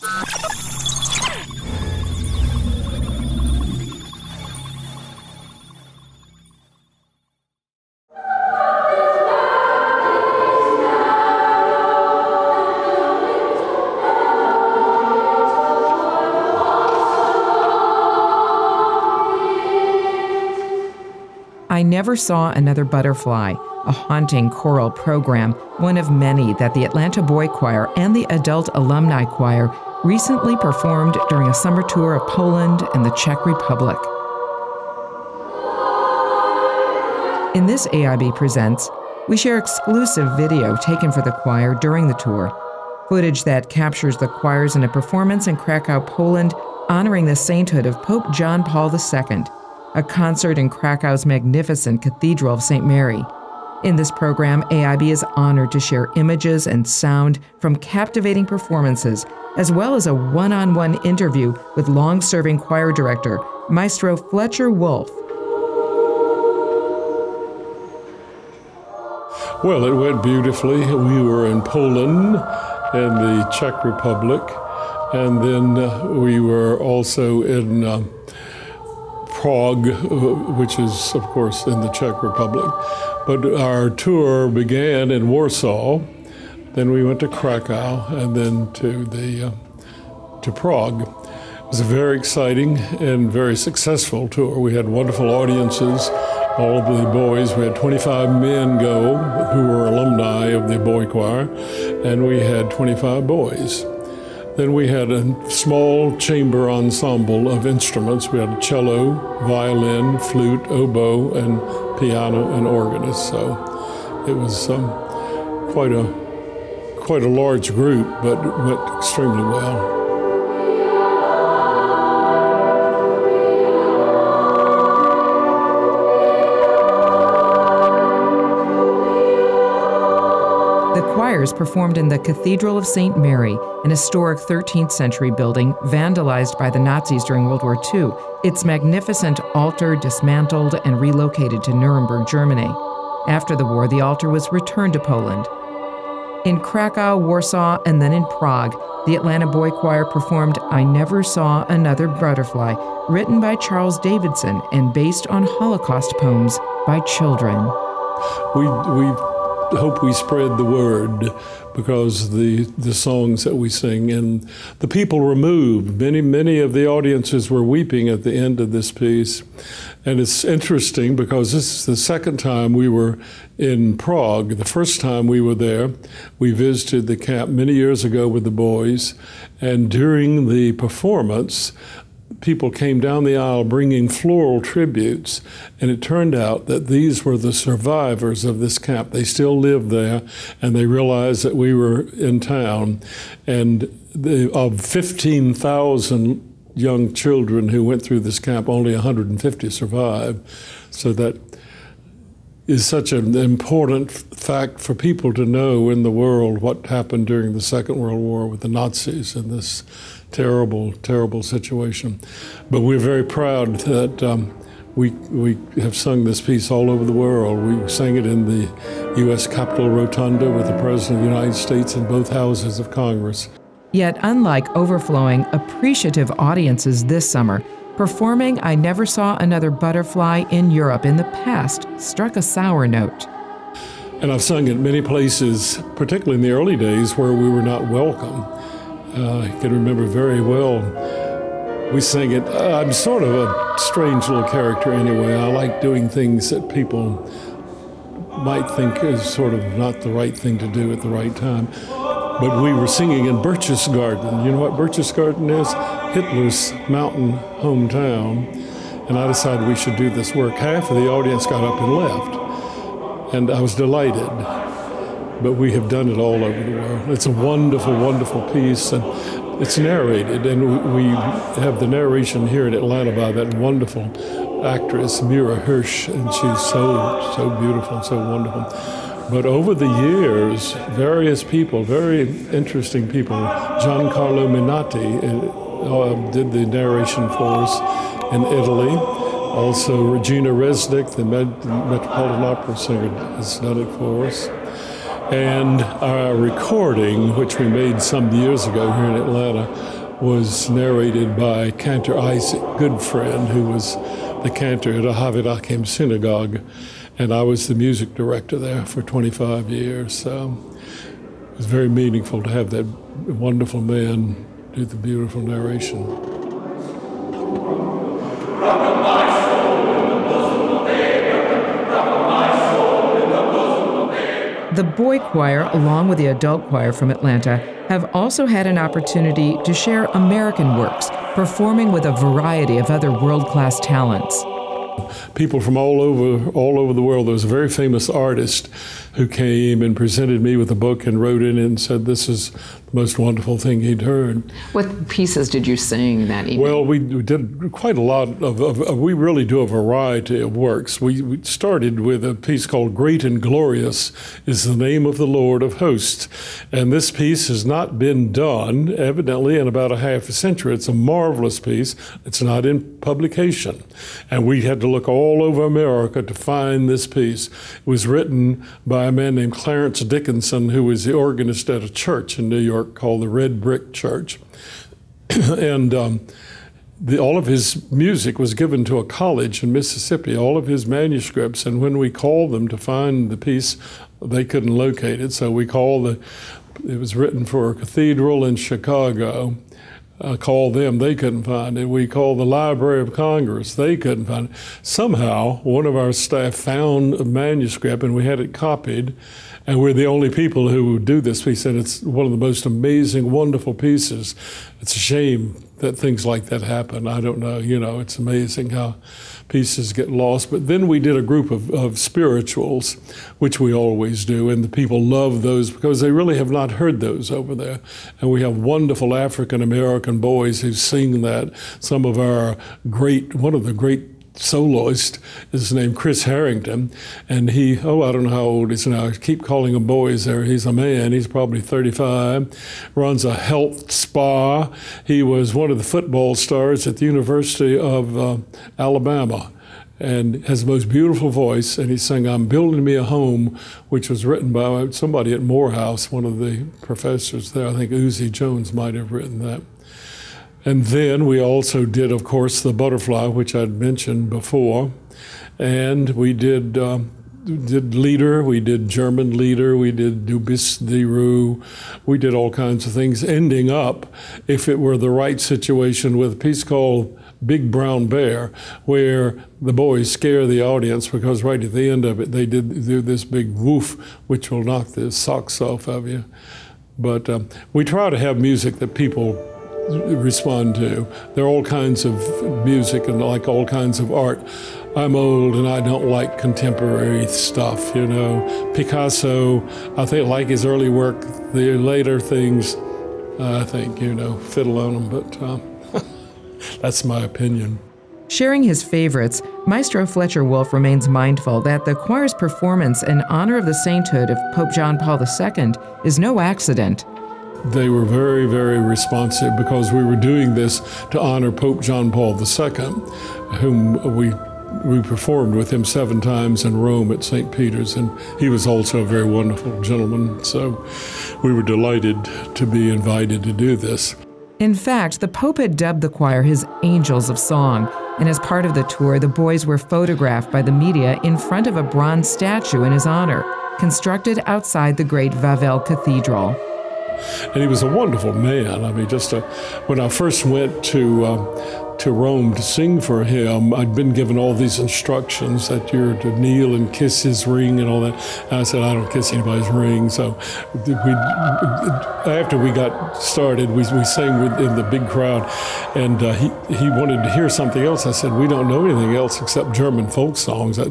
I Never Saw Another Butterfly, a haunting choral program, one of many that the Atlanta Boy Choir and the Adult Alumni Choir recently performed during a summer tour of Poland and the Czech Republic. In this AIB Presents, we share exclusive video taken for the choir during the tour, footage that captures the choirs in a performance in Krakow, Poland, honoring the sainthood of Pope John Paul II, a concert in Krakow's magnificent Cathedral of St. Mary. In this program, AIB is honored to share images and sound from captivating performances, as well as a one-on-one interview with long-serving choir director, Maestro Fletcher Wolfe. Well, it went beautifully. We were in Poland and the Czech Republic, and then we were also in Prague, which is, of course, in the Czech Republic. But our tour began in Warsaw, then we went to Krakow, and then to Prague. It was a very exciting and very successful tour. We had wonderful audiences. All of the boys, we had 25 men go who were alumni of the boy choir, and we had 25 boys. Then we had a small chamber ensemble of instruments. We had a cello, violin, flute, oboe, and piano and organist. So it was quite a large group, but it went extremely well. Choirs performed in the Cathedral of St. Mary, an historic 13th century building vandalized by the Nazis during World War II. Its magnificent altar dismantled and relocated to Nuremberg, Germany. After the war, the altar was returned to Poland. In Krakow, Warsaw, and then in Prague, the Atlanta Boy Choir performed I Never Saw Another Butterfly, written by Charles Davidson and based on Holocaust poems by children. We hope we spread the word because the songs that we sing, and the people were moved. Many of the audiences were weeping at the end of this piece. And it's interesting because this is the second time we were in Prague. The first time we were there, we visited the camp many years ago with the boys, and during the performance, people came down the aisle bringing floral tributes, and it turned out that these were the survivors of this camp. They still lived there, and they realized that we were in town. And of 15,000 young children who went through this camp, only 150 survived. So that is such an important fact for people to know in the world what happened during the Second World War with the Nazis and this terrible, terrible situation. But we're very proud that we have sung this piece all over the world. We sang it in the U.S. Capitol Rotunda with the President of the United States in both houses of Congress. Yet, unlike overflowing, appreciative audiences this summer, performing I Never Saw Another Butterfly in Europe in the past struck a sour note. And I've sung it many places, particularly in the early days where we were not welcome. I can remember very well, we sang it. I'm sort of a strange little character anyway. I like doing things that people might think is sort of not the right thing to do at the right time. But we were singing in Berchtesgaden. You know what Berchtesgaden is? Hitler's mountain hometown. And I decided we should do this work. Half of the audience got up and left. And I was delighted. But we have done it all over the world. It's a wonderful, wonderful piece. And it's narrated. And we have the narration here in Atlanta by that wonderful actress, Mira Hirsch. And she's so beautiful, so wonderful. But over the years, various people, very interesting people, Giancarlo Minati did the narration for us in Italy. Also, Regina Resnick, the Metropolitan Opera singer, has done it for us. And our recording, which we made some years ago here in Atlanta, was narrated by Cantor Isaac Goodfriend, who was the cantor at Ahavit Akim Synagogue, and I was the music director there for 25 years. So it was very meaningful to have that wonderful man do the beautiful narration. The boy choir, along with the adult choir from Atlanta, have also had an opportunity to share American works, performing with a variety of other world-class talents. People from all over the world. There was a very famous artist who came and presented me with a book and wrote in it and said this is the most wonderful thing he'd heard. What pieces did you sing that evening? Well, we did quite a lot we really do a variety of works. We started with a piece called Great and Glorious is the Name of the Lord of Hosts. And this piece has not been done, evidently, in about a half a century. It's a marvelous piece. It's not in publication. And we had to look all over America to find this piece. It was written by a man named Clarence Dickinson, who was the organist at a church in New York called the Red Brick Church. And all of his music was given to a college in Mississippi, all of his manuscripts. And when we called them to find the piece, they couldn't locate it. So we called it was written for a cathedral in Chicago. Called them, they couldn't find it. We called the Library of Congress, they couldn't find it. Somehow, one of our staff found a manuscript and we had it copied, and we're the only people who would do this. We said it's one of the most amazing, wonderful pieces. It's a shame that things like that happen. I don't know, it's amazing how pieces get lost. But then we did a group of spirituals, which we always do, and the people love those because they really have not heard those over there. And we have wonderful African-American boys who sing that. Some of our one of the great soloist is named Chris Harrington, and I don't know how old he is now. I keep calling him boys there. He's a man. He's probably 35, runs a health spa. He was one of the football stars at the University of Alabama and has the most beautiful voice, and he sang I'm Building Me a Home, which was written by somebody at Morehouse, one of the professors there. I think Uzi Jones might have written that. And then we also did, of course, the Butterfly, which I'd mentioned before. And we did Lieder, we did German Lieder, we did Du bist die Ruhe, we did all kinds of things, ending up, if it were the right situation, with a piece called Big Brown Bear, where the boys scare the audience because right at the end of it, they do this big woof, which will knock the socks off of you. But we try to have music that people respond to. There are all kinds of music and like all kinds of art. I'm old and I don't like contemporary stuff, Picasso, I think like his early work. The later things, I think, fiddle on them, but that's my opinion. Sharing his favorites, Maestro Fletcher Wolfe remains mindful that the choir's performance in honor of the sainthood of Pope John Paul II is no accident. They were very, very responsive because we were doing this to honor Pope John Paul II, whom we performed with him 7 times in Rome at St. Peter's, and he was also a very wonderful gentleman. So we were delighted to be invited to do this. In fact, the Pope had dubbed the choir his Angels of Song, and as part of the tour, the boys were photographed by the media in front of a bronze statue in his honor, constructed outside the great Wawel Cathedral. And he was a wonderful man. I mean, when I first went to Rome to sing for him, I'd been given all these instructions that you're to kneel and kiss his ring and all that. And I said, I don't kiss anybody's ring. So after we got started, we sang in the big crowd, and he wanted to hear something else. I said, we don't know anything else except German folk songs. I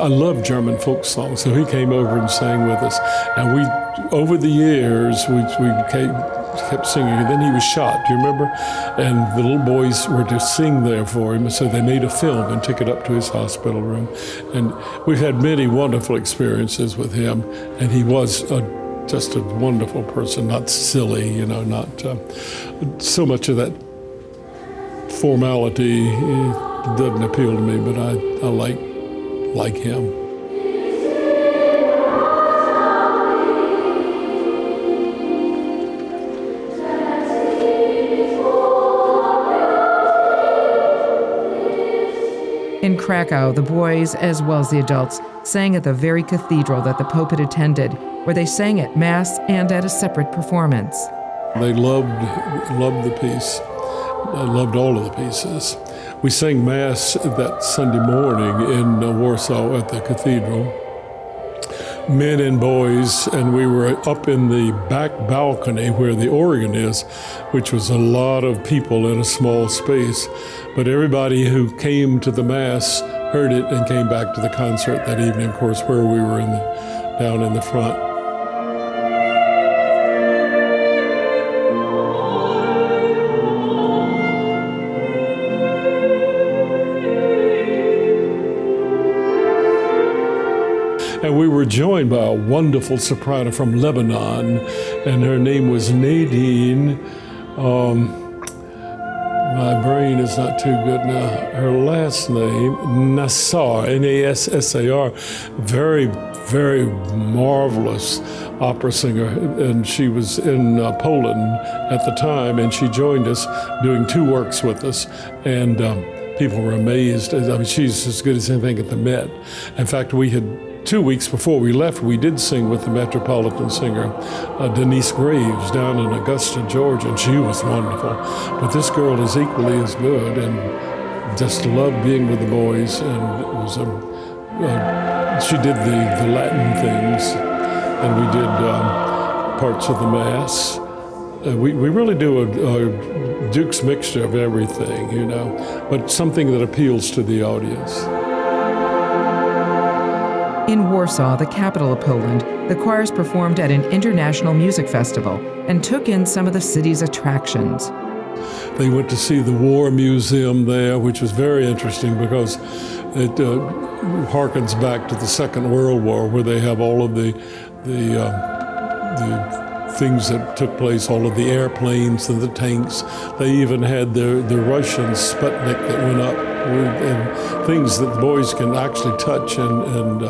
love German folk songs. So he came over and sang with us. And over the years, we kept singing, and then he was shot, do you remember? And the little boys were to sing there for him, so they made a film and took it up to his hospital room. And we've had many wonderful experiences with him, and he was just a wonderful person, not silly, not so much of that formality doesn't appeal to me, but I like him. In Krakow, the boys, as well as the adults, sang at the very cathedral that the Pope had attended, where they sang at Mass and at a separate performance. They loved the piece. I loved all of the pieces. We sang Mass that Sunday morning in Warsaw at the cathedral. Men and boys, and we were up in the back balcony where the organ is, which was a lot of people in a small space. But everybody who came to the Mass heard it and came back to the concert that evening, of course, where we were down in the front. And we were joined by a wonderful soprano from Lebanon, and her name was Nadine. My brain is not too good now. Her last name, Nassar, N-A-S-S-A-R. Very, very marvelous opera singer, and she was in Poland at the time, and she joined us doing 2 works with us, and people were amazed. I mean, she's as good as anything at the Met. In fact, we had 2 weeks before we left, we did sing with the Metropolitan singer, Denise Graves, down in Augusta, Georgia, and she was wonderful. But this girl is equally as good, and just loved being with the boys, and it was she did the Latin things, and we did parts of the Mass. We really do a Duke's mixture of everything, you know, but something that appeals to the audience. In Warsaw, the capital of Poland, the choirs performed at an international music festival and took in some of the city's attractions. They went to see the War Museum there, which was very interesting because it harkens back to the Second World War, where they have all of the things that took place, all of the airplanes and the tanks. They even had the Russian Sputnik that went up, and things that the boys can actually touch and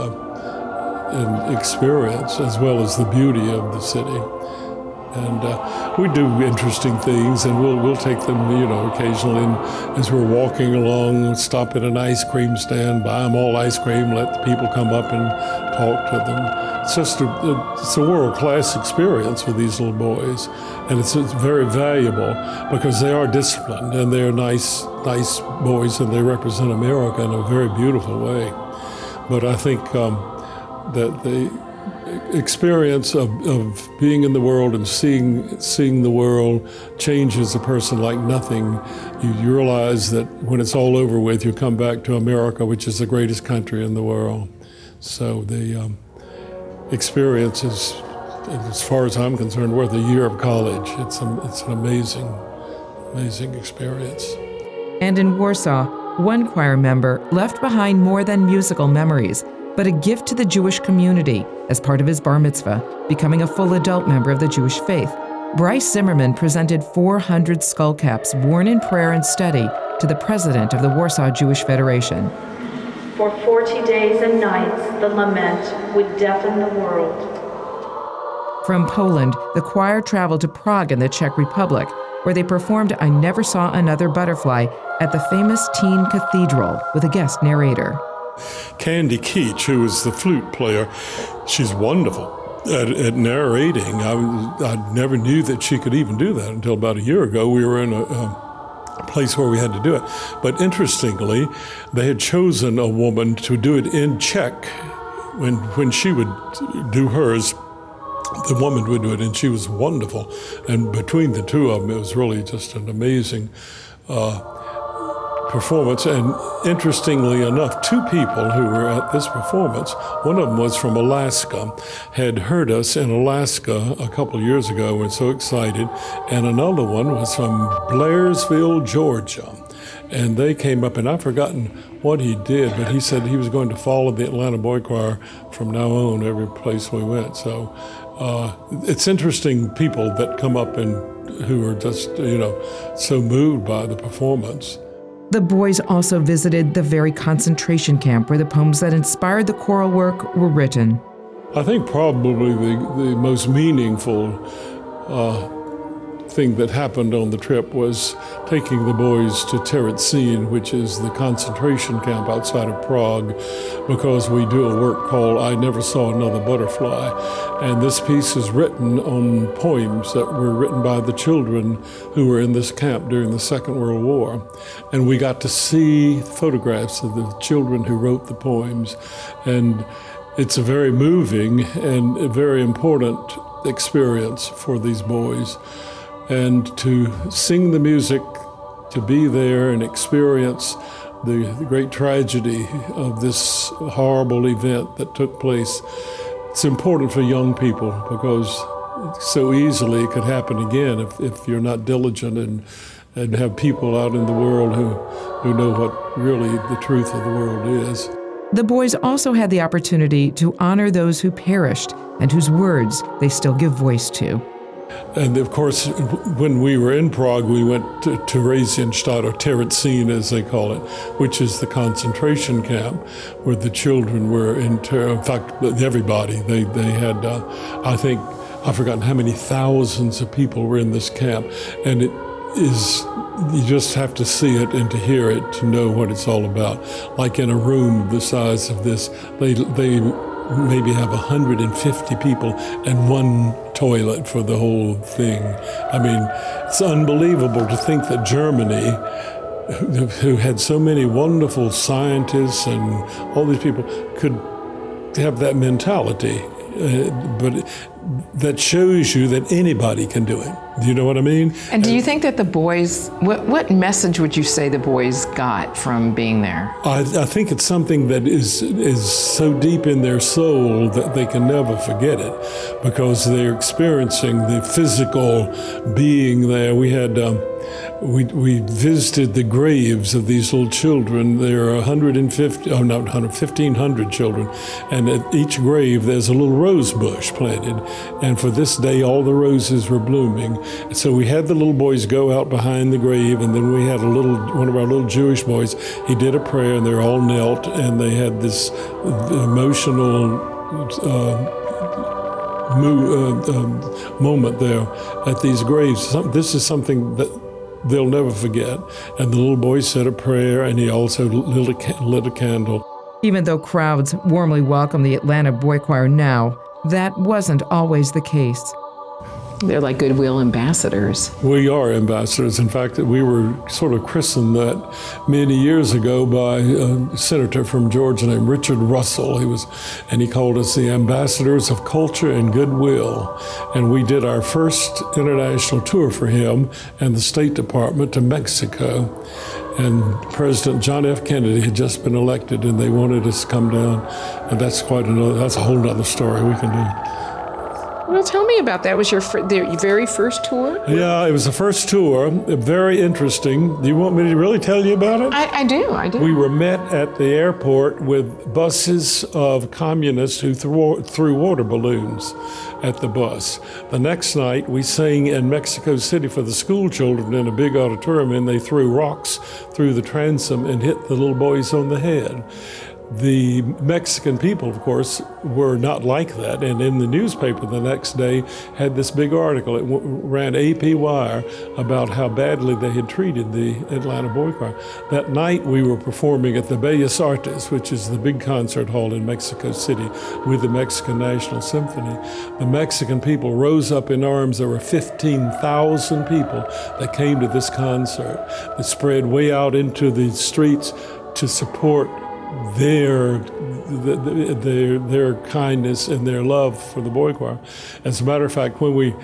experience, as well as the beauty of the city. And we do interesting things, and we'll take them, you know, occasionally. And as we're walking along, stop at an ice cream stand, buy them all ice cream, let the people come up and talk to them. It's just it's a world-class experience with these little boys, and it's very valuable because they are disciplined and they're nice boys, and they represent America in a very beautiful way. But I think that the experience of being in the world and seeing the world changes a person like nothing. You realize that when it's all over with, you come back to America, which is the greatest country in the world. So the experience is, as far as I'm concerned, worth a year of college. It's an amazing experience. And in Warsaw, one choir member left behind more than musical memories, but a gift to the Jewish community as part of his bar mitzvah, becoming a full adult member of the Jewish faith. Bryce Zimmerman presented 400 skullcaps worn in prayer and study to the president of the Warsaw Jewish Federation. For 40 days and nights, the lament would deafen the world. From Poland, the choir traveled to Prague in the Czech Republic, where they performed I Never Saw Another Butterfly at the famous Teen Cathedral with a guest narrator. Candy Keach, who is the flute player, she's wonderful at narrating. I never knew that she could even do that until about a year ago. We were in a place where we had to do it. But interestingly, they had chosen a woman to do it in Czech. When she would do hers, the woman would do it, and she was wonderful. And between the two of them, it was really just an amazing performance. And interestingly enough, 2 people who were at this performance, one of them was from Alaska, had heard us in Alaska a couple of years ago, we're so excited, and another one was from Blairsville, Georgia. And they came up, and I've forgotten what he did, but he said he was going to follow the Atlanta Boy Choir from now on every place we went. So it's interesting people that come up and who are just, you know, so moved by the performance. The boys also visited the very concentration camp where the poems that inspired the choral work were written. I think probably the most meaningful thing that happened on the trip was taking the boys to Terezin, which is the concentration camp outside of Prague, because we do a work called I Never Saw Another Butterfly. And this piece is written on poems that were written by the children who were in this camp during the Second World War. And we got to see photographs of the children who wrote the poems. And it's a very moving and a very important experience for these boys. And to sing the music, to be there and experience the great tragedy of this horrible event that took place, it's important for young people because so easily it could happen again if you're not diligent and have people out in the world who know what really the truth of the world is. The boys also had the opportunity to honor those who perished and whose words they still give voice to. And of course, when we were in Prague, we went to Theresienstadt, or Terezin as they call it, which is the concentration camp where the children were in fact, everybody. They had, I think, I've forgotten how many thousands of people were in this camp. And it is, you just have to see it and to hear it to know what it's all about. Like in a room the size of this, they maybe have 150 people and one toilet for the whole thing. I mean, it's unbelievable to think that Germany, who had so many wonderful scientists and all these people, could have that mentality. But that shows you that anybody can do it. Do you know what I mean? And do you think that the boys, what message would you say the boys got from being there? I think it's something that is so deep in their soul that they can never forget it, because they're experiencing the physical being there. We had we visited the graves of these little children. There are 1,500 children, and at each grave there's a little rose bush planted. And for this day, all the roses were blooming. And so we had the little boys go out behind the grave, and then we had one of our little Jewish boys. He did a prayer, and they're all knelt, and they had this emotional moment there at these graves. This is something that they'll never forget. And the little boy said a prayer, and he also lit a candle. Even though crowds warmly welcome the Atlanta Boy Choir now, that wasn't always the case. They're like goodwill ambassadors. We are ambassadors. In fact, we were sort of christened that many years ago by a senator from Georgia named Richard Russell. He called us the ambassadors of culture and goodwill. And we did our first international tour for him and the State Department to Mexico. And President John F. Kennedy had just been elected, and they wanted us to come down. And that's a whole other story we can do. Well, tell me about that. Was your very first tour? Yeah, it was the first tour. Very interesting. Do you want me to really tell you about it? I do. We were met at the airport with buses of communists who threw water balloons at the bus. The next night, we sang in Mexico City for the school children in a big auditorium, and they threw rocks through the transom and hit the little boys on the head. The Mexican people, of course, were not like that, and in the newspaper the next day had this big article. It ran AP Wire about how badly they had treated the Atlanta Boy Choir. That night we were performing at the Bellas Artes, which is the big concert hall in Mexico City, with the Mexican National Symphony. The Mexican people rose up in arms. There were 15,000 people that came to this concert that spread way out into the streets to support their kindness and their love for the boy choir. As a matter of fact, when we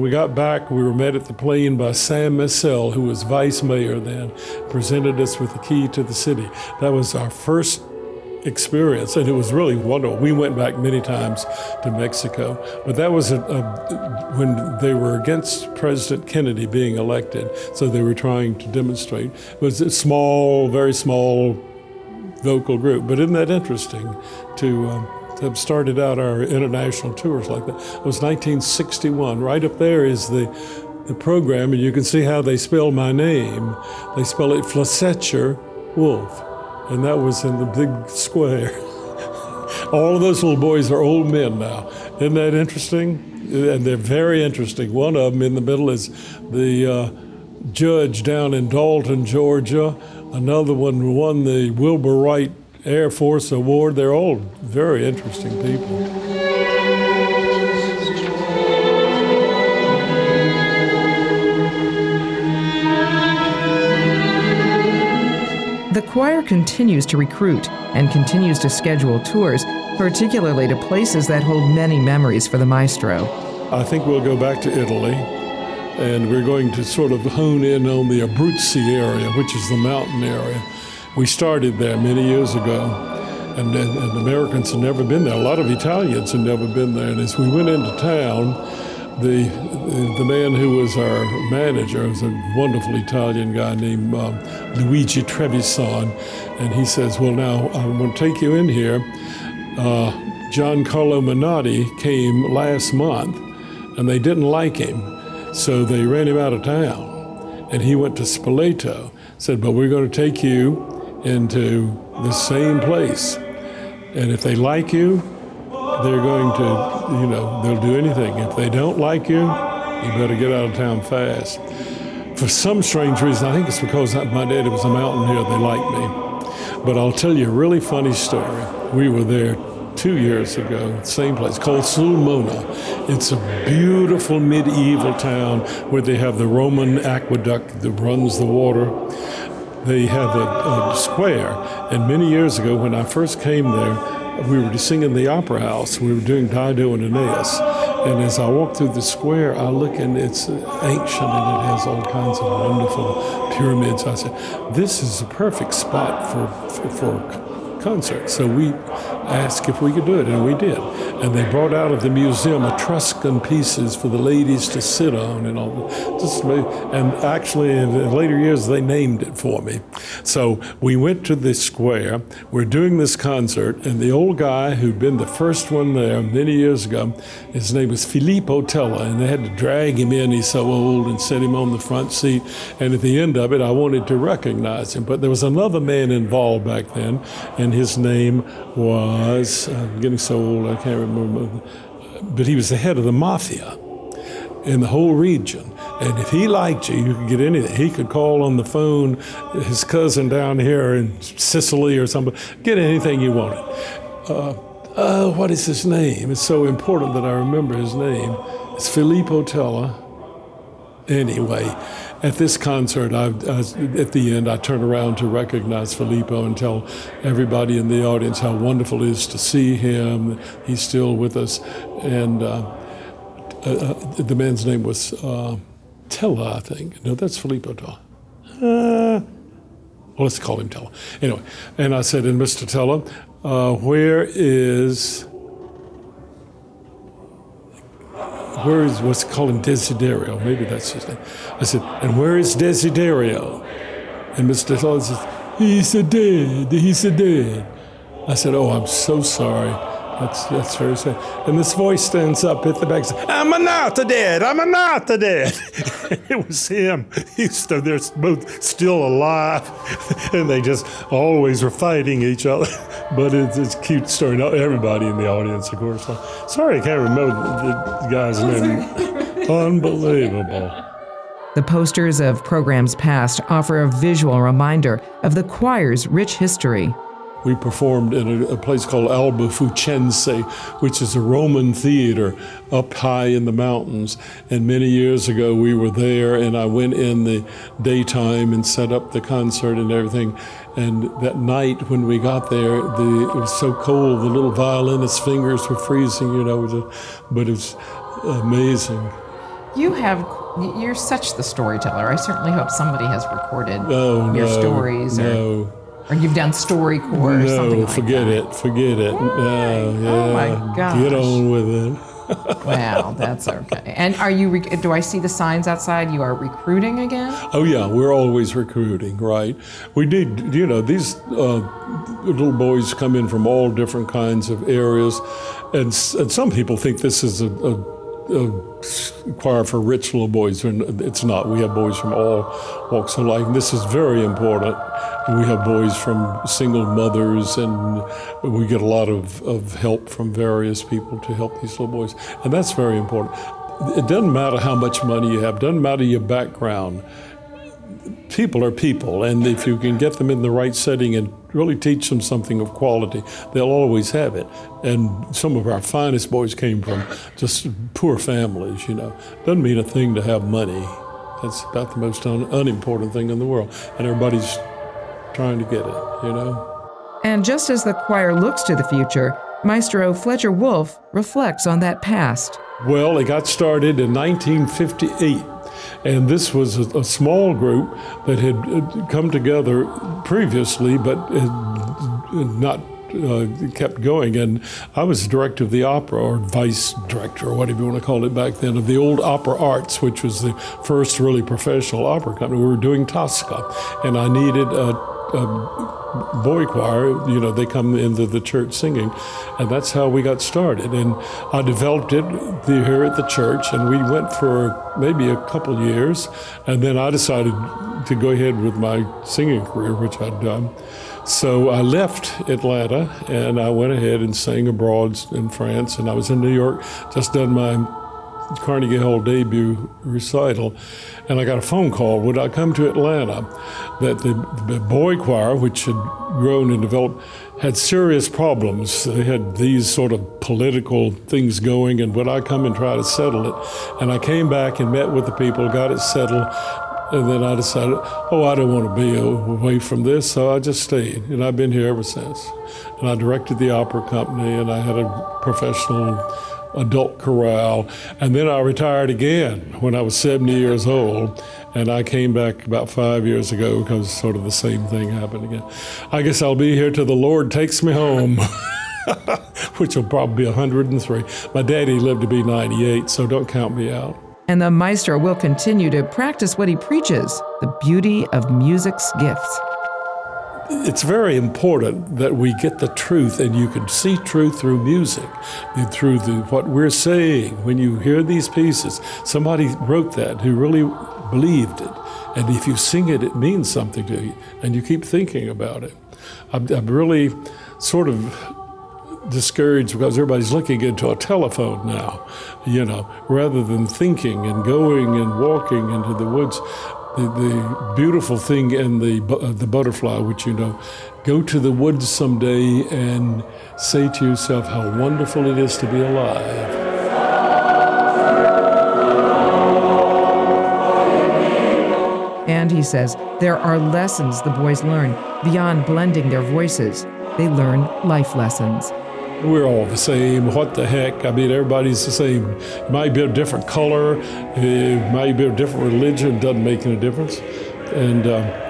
got back, we were met at the plane by Sam Massell, who was vice mayor then, presented us with the key to the city. That was our first experience, and it was really wonderful. We went back many times to Mexico, but that was when they were against President Kennedy being elected, so they were trying to demonstrate. It was a small, very small vocal group, but isn't that interesting to have started out our international tours like that? It was 1961. Right up there is the program, and you can see how they spell my name. They spell it Fletcher Wolfe, and that was in the big square. All of those little boys are old men now. Isn't that interesting? And they're very interesting. One of them in the middle is the judge down in Dalton, Georgia. Another one won the Wilbur Wright Air Force Award. They're all very interesting people. The choir continues to recruit and continues to schedule tours, particularly to places that hold many memories for the maestro. I think we'll go back to Italy, and we're going to sort of hone in on the Abruzzi area, which is the mountain area. We started there many years ago, and Americans had never been there. A lot of Italians had never been there, and as we went into town, the man who was our manager was a wonderful Italian guy named Luigi Trevisan, and he says, well, now I'm going to take you in here. Giancarlo Menotti came last month, and they didn't like him, so they ran him out of town. And he went to Spoleto, said, but we're going to take you into the same place. And if they like you, they're going to, they'll do anything. If they don't like you, you better get out of town fast. For some strange reason, I think it's because my daddy was a mountaineer, they liked me. But I'll tell you a really funny story. We were there 2 years ago, same place, called Sulmona. It's a beautiful medieval town where they have the Roman aqueduct that runs the water. They have a square, and many years ago when I first came there, we were singing the opera house. We were doing Dido and Aeneas. And as I walk through the square, I look and it's ancient and it has all kinds of wonderful pyramids. I said, this is a perfect spot for a concert. So we asked if we could do it, and we did. And they brought out of the museum Etruscan pieces for the ladies to sit on and all. And actually, in the later years, they named it for me. So we went to this square. We're doing this concert, and the old guy who'd been the first one there many years ago, his name was Filippo Tella, and they had to drag him in. He's so old, and set him on the front seat. And at the end of it, I wanted to recognize him. But there was another man involved back then, and his name was, I'm getting so old, I can't remember, but he was the head of the mafia in the whole region. And if he liked you, you could get anything. He could call on the phone his cousin down here in Sicily or something, get anything you wanted. What is his name? It's so important that I remember his name. It's Filippo Tella. Anyway, at this concert, at the end, I turn around to recognize Filippo and tell everybody in the audience how wonderful it is to see him. He's still with us. And the man's name was Tella, I think. No, that's Filippo Tella. Well, let's call him Tella. Anyway, and I said, and Mr. Tella, where is what's called him Desiderio? Maybe that's his name. I said, and where is Desiderio? And Mr. Tella says, he's dead. I said, oh, I'm so sorry. That's very sad. And this voice stands up at the back and says, I'm not dead. It was him. They're both still alive. And they just always were fighting each other. But it's a cute story. Now, everybody in the audience, of course. Sorry, I can't remember the guy's name. Unbelievable. The posters of programs past offer a visual reminder of the choir's rich history. We performed in a place called Albofucense, which is a Roman theater up high in the mountains. And many years ago, we were there, and I went in the daytime and set up the concert and everything. And that night when we got there, it was so cold, the little violinist's fingers were freezing, but it was amazing. You're such the storyteller. I certainly hope somebody has recorded your stories. Or you've done StoryCorps or something like that. Forget it. Oh my gosh. Get on with it. Wow, that's okay. And do I see the signs outside? You are recruiting again? Oh yeah, we're always recruiting, right? We need, these little boys come in from all different kinds of areas, and some people think this is a a choir for rich little boys. It's not. We have boys from all walks of life. And this is very important. We have boys from single mothers, and we get a lot of help from various people to help these little boys. And that's very important. It doesn't matter how much money you have, doesn't matter your background. People are people, and if you can get them in the right setting and really teach them something of quality, they'll always have it. And some of our finest boys came from just poor families, you know. Doesn't mean a thing to have money. That's about the most unimportant thing in the world, and everybody's trying to get it, you know. And just as the choir looks to the future, Maestro Fletcher Wolfe reflects on that past. Well, it got started in 1958. And this was a small group that had come together previously, but had not kept going. And I was director of the opera, or vice director, or whatever you want to call it back then, of the old Opera Arts, which was the first really professional opera company. We were doing Tosca, and I needed a boy choir. You know, they come into the church singing, and that's how we got started. And I developed it here at the church, and we went for maybe a couple years, and then I decided to go ahead with my singing career, which I'd done. So I left Atlanta, and I went ahead and sang abroad in France, and I was in New York, just done my Carnegie Hall debut recital, and I got a phone call when I come to Atlanta that the boy choir, which had grown and developed, had serious problems. They had these sort of political things going, and would I come and try to settle it? And I came back and met with the people, got it settled, and then I decided, I don't want to be away from this, so I just stayed, and I've been here ever since. And I directed the opera company, and I had a professional adult chorale, and then I retired again when I was 70 years old, and I came back about 5 years ago because sort of the same thing happened again. I guess I'll be here till the Lord takes me home, which will probably be 103. My daddy lived to be 98, so don't count me out. And the maestro will continue to practice what he preaches, the beauty of music's gifts. It's very important that we get the truth, and you can see truth through music, through what we're saying. When you hear these pieces, somebody wrote that who really believed it, and if you sing it, it means something to you, and you keep thinking about it. I'm really sort of discouraged because everybody's looking into a telephone now, you know, rather than thinking and going and walking into the woods. The beautiful thing in the butterfly, which you know, go to the woods someday and say to yourself how wonderful it is to be alive. And he says there are lessons the boys learn beyond blending their voices. They learn life lessons. We're all the same. What the heck? I mean, everybody's the same. It might be a different color, it might be a different religion, it doesn't make any difference. And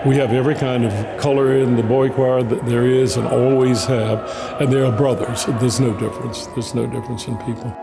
we have every kind of color in the boy choir that there is and always have. And they are brothers. There's no difference. There's no difference in people.